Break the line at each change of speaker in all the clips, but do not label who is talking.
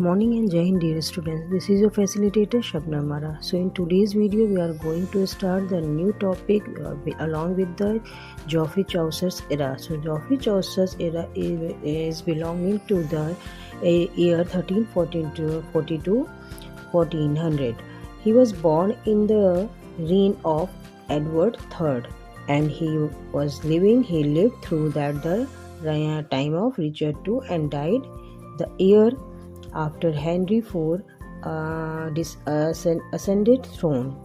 morning and Jai Hind dear students. This is your facilitator Shabnam Mara. So in today's video we are going to start the new topic along with the Geoffrey Chaucer's era. So Geoffrey Chaucer's era is belonging to the year 1314 to 1400. He was born in the reign of Edward III and he lived through that the time of Richard II and died the year after Henry IV ascended throne.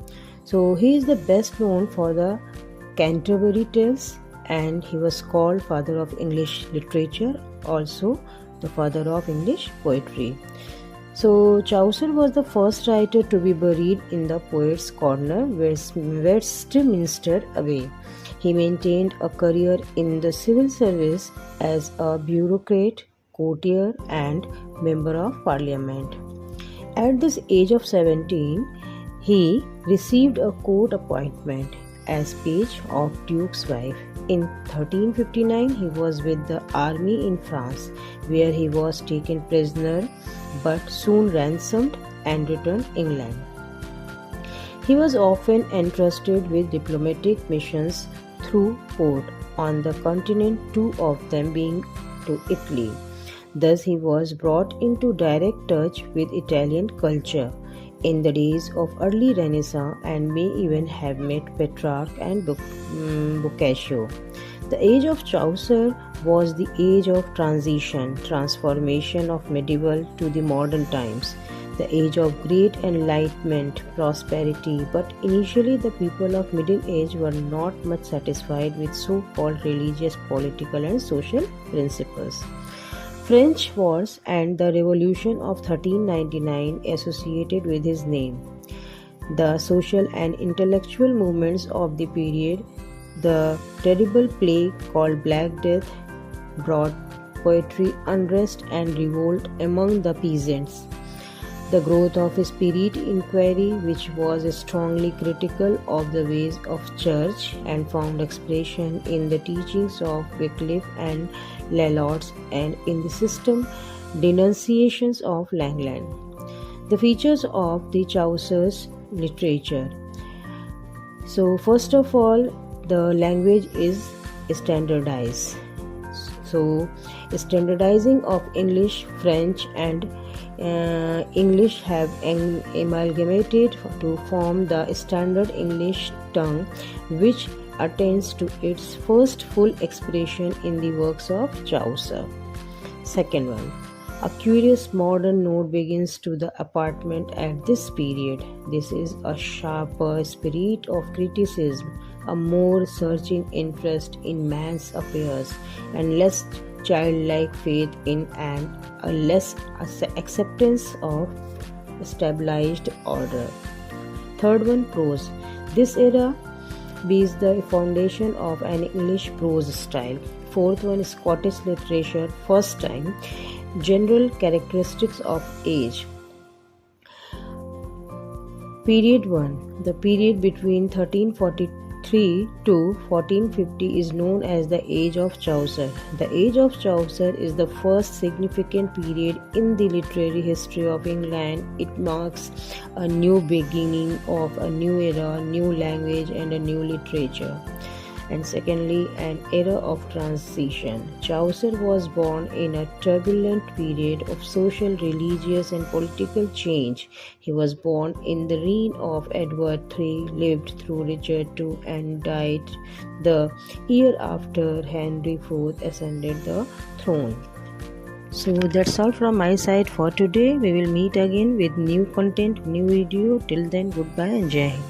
So he is the best known for the Canterbury Tales and he was called father of English literature, also the father of English poetry. So Chaucer was the first writer to be buried in the Poets' Corner, Westminster Abbey. He maintained a career in the civil service as a bureaucrat, courtier and member of parliament. At this age of 17, he received a court appointment as page of Duke's wife. In 1359, he was with the army in France, where he was taken prisoner but soon ransomed and returned England. He was often entrusted with diplomatic missions through port on the continent, two of them being to Italy. Thus, he was brought into direct touch with Italian culture in the days of early Renaissance and may even have met Petrarch and Boccaccio. The age of Chaucer was the age of transformation of medieval to the modern times, the age of great enlightenment, prosperity, but initially the people of middle age were not much satisfied with so-called religious, political and social principles. French wars and the Revolution of 1399 associated with his name. The social and intellectual movements of the period, the terrible plague called Black Death, brought poetry, unrest and revolt among the peasants. The growth of spirit inquiry, which was strongly critical of the ways of church and found expression in the teachings of Wycliffe and Lelords and in the system denunciations of Langland. The features of the Chaucer's literature. So first of all, the language is standardized. So standardizing of English, French and English have amalgamated to form the standard English tongue, which attains to its first full expression in the works of Chaucer. Second one, a curious modern note begins to the apartment at this period. This is a sharper spirit of criticism, a more searching interest in man's affairs, and less childlike faith in and a less acceptance of established order. Third one, prose. This era is the foundation of an English prose style. Fourth one, Scottish literature, first time. General characteristics of age. Period 1. The period between 1343 to 1450 is known as the Age of Chaucer. The Age of Chaucer is the first significant period in the literary history of England. It marks a new beginning of a new era, new language and a new literature. And secondly, an era of transition. Chaucer was born in a turbulent period of social, religious and political change. He was born in the reign of Edward III, lived through Richard II and died the year after Henry IV ascended the throne. So that's all from my side for today. We will meet again with new content, new video. Till then, goodbye and Jai Hind.